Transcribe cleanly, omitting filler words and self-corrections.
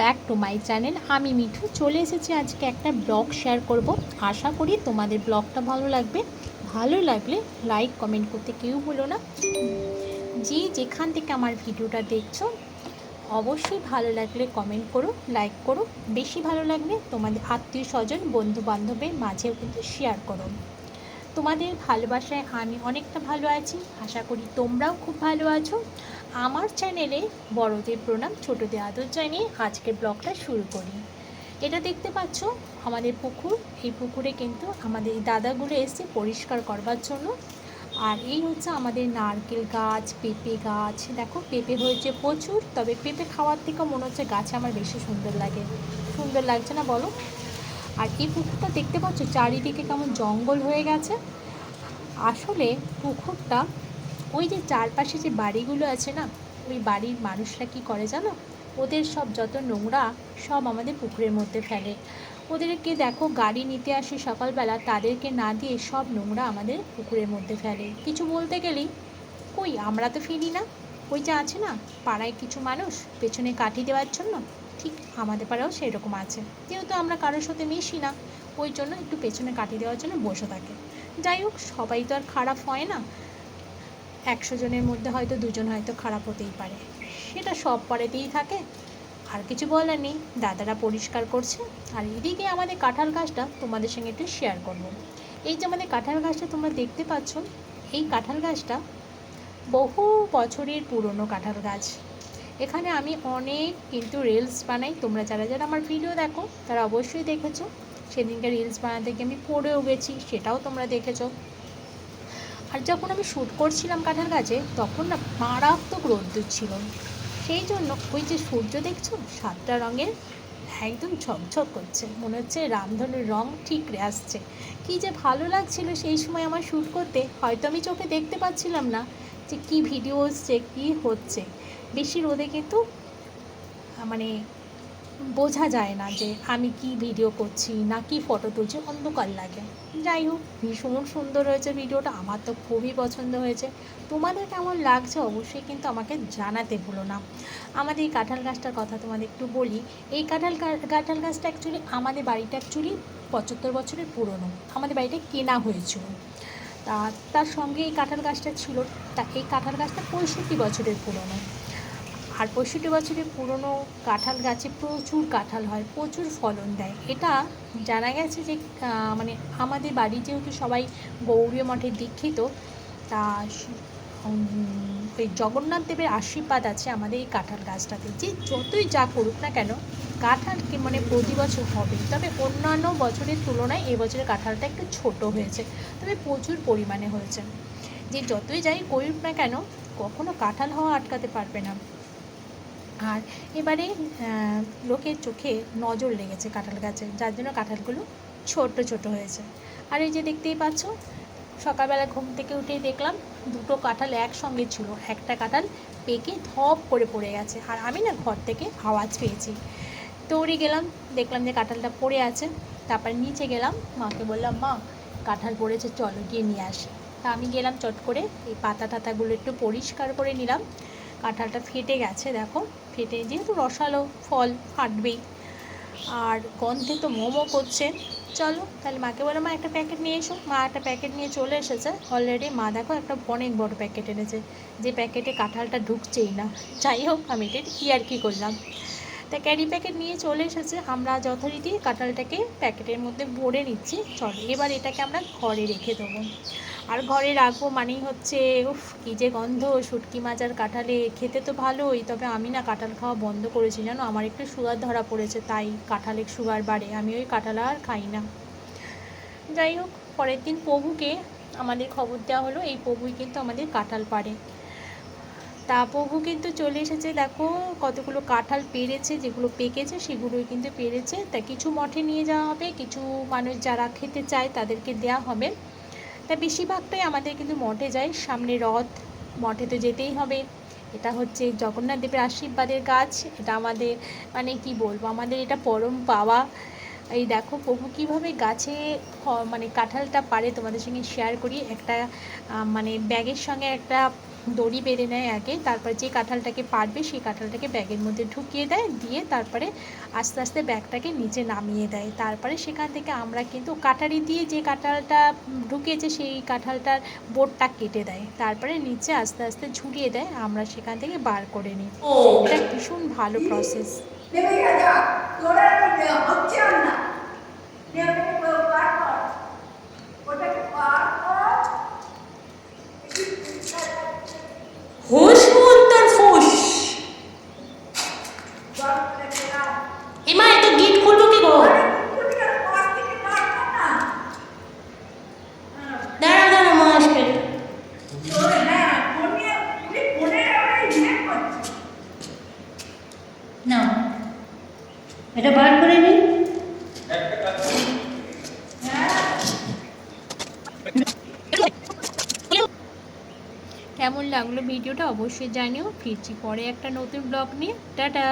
Back to my channel. আমি মিঠু চলে এসেছি আজকে একটা ব্লগ শেয়ার করব। আশা করি তোমাদের ব্লগটা ভালো লাগবে। ভালো লাগলে লাইক কমেন্ট করতে কেউ ভুলো না। যেখান থেকে আমার ভিডিওটা দেখছো অবশ্যই ভালো লাগলে কমেন্ট করো, লাইক করো। বেশি ভালো লাগলে তোমাদের আত্মীয় স্বজন বন্ধু বান্ধবের মাঝেও কিন্তু শেয়ার করো। তোমাদের ভালোবাসায় আমি অনেকটা ভালো আছি, আশা করি তোমরাও খুব ভালো আছো। আমার চ্যানেলে বড়দের প্রণাম, ছোটদের আদর জানিয়ে আজকের ব্লগটা শুরু করি। এটা দেখতে পাচ্ছ আমাদের পুকুর। এই পুকুরে কিন্তু আমাদের দাদাগুলো এসে পরিষ্কার করবার জন্য। আর এই হচ্ছে আমাদের নারকেল গাছ, পেঁপে গাছ। দেখো পেঁপে হয়েছে প্রচুর, তবে পেঁপে খাওয়ার থেকেও মনে হচ্ছে গাছে আমার বেশি সুন্দর লাগে। সুন্দর লাগছে না বলো? আর এই পুকুরটা দেখতে পাচ্ছ চারিদিকে কেমন জঙ্গল হয়ে গেছে। আসলে পুকুরটা ওই যে চারপাশে যে বাড়িগুলো আছে না, ওই বাড়ির মানুষরা কি করে জানো, ওদের সব যত নোংরা সব আমাদের পুকুরের মধ্যে ফেলে। ওদেরকে দেখো গাড়ি নিতে আসে সকালবেলা, তাদেরকে না দিয়ে সব নোংরা আমাদের পুকুরের মধ্যে ফেলে। কিছু বলতে গেলেই কই আমরা তো ফেলি না। ওই যে আছে না পাড়ায় কিছু মানুষ পেছনে কাঠি দেওয়ার জন্য, ঠিক আমাদের পাড়াও সেরকম আছে। যেহেতু আমরা কারোর সাথে মিশি না, ওই জন্য একটু পেছনে কাঠি দেওয়ার জন্য বসে থাকে। যাই হোক, সবাই তো আর খারাপ হয় না। 100 জনের মধ্যে হয়তো 2 জন হয়তো খারাপ হতেই পারে, সেটা সব পাড়াতেই থাকে। আর কিছু বলার নেই, দাদারা পরিষ্কার করছে। আর এদিকে আমাদের কাঁঠাল গাছটা তোমাদের সঙ্গে একটু শেয়ার করব। এই যে আমাদের কাঁঠাল গাছটা তোমরা দেখতে পাচ্ছ, এই কাঁঠাল গাছটা বহু বছরের পুরনো কাঁঠাল গাছ। এখানে আমি অনেক কিন্তু রিলস বানাই। তোমরা যারা যারা আমার ভিডিও দেখো তারা অবশ্যই দেখেছো। সেদিনকে রিলস বানাতে গিয়ে আমি পড়েও গেছি, সেটাও তোমরা দেখেছো। আর যখন আমি শ্যুট করছিলাম কাঁঠাল গাছে, তখন না মারাত্মক রোদ্দুর ছিল। সেই জন্য ওই যে সূর্য দেখছো 7টা রঙের, একদম ঝকঝক করছে, মনে হচ্ছে রামধনুর রং ঠিকরে আসছে। কী যে ভালো লাগছিল সেই সময় আমার শ্যুট করতে। হয়তো আমি চোখে দেখতে পাচ্ছিলাম না যে কী ভিডিও হচ্ছে, কী হচ্ছে। বেশি রোদে কিন্তু মানে বোঝা যায় না যে আমি কি ভিডিও করছি না কি ফটো তুলছি, অন্ধকার লাগে। যাই হোক, ভীষণ সুন্দর হয়েছে ভিডিওটা, আমার তো খুবই পছন্দ হয়েছে। তোমাদের কেমন লাগছে অবশ্যই কিন্তু আমাকে জানাতে ভুলো না। আমাদের এই কাঁঠাল গাছটার কথা তোমাদের একটু বলি। এই কাঁঠাল গাছটা অ্যাকচুয়ালি আমাদের বাড়িটা অ্যাকচুয়ালি 75 বছরের পুরনো। আমাদের বাড়িটা কেনা হয়েছিল, তার সঙ্গে এই কাঁঠাল গাছটা ছিল। তা এই কাঁঠাল গাছটা 65 বছরের পুরনো। আর 65 বছরের পুরনো কাঁঠাল গাছে প্রচুর কাঁঠাল হয়, প্রচুর ফলন দেয়। এটা জানা গেছে যে মানে আমাদের বাড়ি যেহেতু সবাই গৌড়ীয় মঠের দীক্ষিত, তা ওই জগন্নাথ দেবের আশীর্বাদ আছে আমাদের এই কাঁঠাল গাছটাতে। যে যতই যা করুক না কেন, কাঁঠাল কি মানে প্রতি বছর হবে। তবে অন্যান্য বছরের তুলনায় এবছরের কাঁঠালটা একটু ছোট হয়েছে, তবে প্রচুর পরিমাণে হয়েছে। যে যতই যাই করুক না কেন, কখনো কাঁঠাল হওয়া আটকাতে পারবে না। আর এবারে লোকের চোখে নজর লেগেছে কাঁঠাল গাছে, যার জন্য কাঁঠালগুলো ছোট ছোট হয়েছে। আর এই যে দেখতেই পাচ্ছ, সকালবেলা ঘুম থেকে উঠেই দেখলাম 2টো কাঁঠাল একসঙ্গে ছিল। একটা কাঁঠাল পেকে ধপ করে পড়ে গেছে, আর আমি না ঘর থেকে আওয়াজ পেয়েছি, দৌড়ে গেলাম, দেখলাম যে কাঁঠালটা পড়ে আছে। তারপর নিচে গেলাম, মাকে বললাম মা কাঁঠাল পড়েছে, চলো গিয়ে নিয়ে আসি। তা আমি গেলাম, চট করে এই পাতা টাতাগুলো একটু পরিষ্কার করে নিলাম। কাঁঠালটা ফেটে গেছে, দেখো ফেটে, যেহেতু রসালো ফল ফাটবেই। আর গন্ধে তো মোমো করছে। চলো তাহলে মাকে বলো মা একটা প্যাকেট নিয়ে এসো। মা একটা প্যাকেট নিয়ে চলে এসেছে অলরেডি। মা দেখো একটা অনেক বড় প্যাকেট এনেছে, যে প্যাকেটে কাঁঠালটা ঢুকছেই না। যাই হোক, আমি এটা কি করলাম। তা ক্যারি প্যাকেট নিয়ে চলে এসেছে। আমরা যথারীতি কাঁঠালটাকে প্যাকেটের মধ্যে ভরে নিচ্ছি। চলো এবার এটাকে আমরা ঘরে রেখে দেবো। আর ঘরে রাখবো মানেই হচ্ছে উফ কী যে গন্ধ, শুটকি মাছ আর কাঁঠালে। খেতে তো ভালোই, তবে আমি না কাঁঠাল খাওয়া বন্ধ করেছি জানো। আমার একটু সুগার ধরা পড়েছে, তাই কাঁঠালে সুগার বাড়ে, আমি ওই কাঁঠাল আর খাই না। যাই হোক, পরের দিন প্রভুকে আমাদের খবর দেওয়া হলো, এই প্রভুই কিন্তু আমাদের কাঁঠাল পাড়ে। তা প্রভু কিন্তু চলে এসেছে, দেখো কতগুলো কাঁঠাল পেরেছে, যেগুলো পেকেছে সেগুলোই কিন্তু পেরেছে। তা কিছু মঠে নিয়ে যাওয়া হবে, কিছু মানুষ যারা খেতে চায় তাদেরকে দেওয়া হবে। তা বেশিরভাগটাই আমাদের কিন্তু মঠে যায়, সামনে রথ, মঠে তো যেতেই হবে। এটা হচ্ছে জগন্নাথ দেবের আশীর্বাদের গাছ। এটা আমাদের মানে কি বলবো, আমাদের এটা পরম পাওয়া। এই দেখো প্রভু কীভাবে গাছে মানে কাঁঠালটা পারে, তোমাদের সঙ্গে শেয়ার করি। একটা মানে ব্যাগের সঙ্গে একটা দড়ি বেঁধে নেয় আগে, তারপর যে কাঁঠালটাকে পারবে সেই কাঁঠালটাকে ব্যাগের মধ্যে ঢুকিয়ে দেয়, দিয়ে তারপরে আস্তে আস্তে ব্যাগটাকে নিচে নামিয়ে দেয়। তারপরে সেখান থেকে আমরা কিন্তু কাটারি দিয়ে যে কাঁঠালটা ঢুকিয়েছে সেই কাঁঠালটার বোটটা কেটে দেয়, তারপরে নিচে আস্তে আস্তে ঝুলিয়ে দেয়, আমরা সেখান থেকে বার করে নিই। এটা ভীষণ ভালো প্রসেস। হোস তোর ফোস এমা এত গিট খুলবো কি গো? দাঁড়া দাঁড়া মা আসবে না, এটা বার করে নি। কেমন লাগলো ভিডিওটা অবশ্যই জানিও। ফিরছি পরে একটা নতুন ব্লগ নিয়ে। টাটা।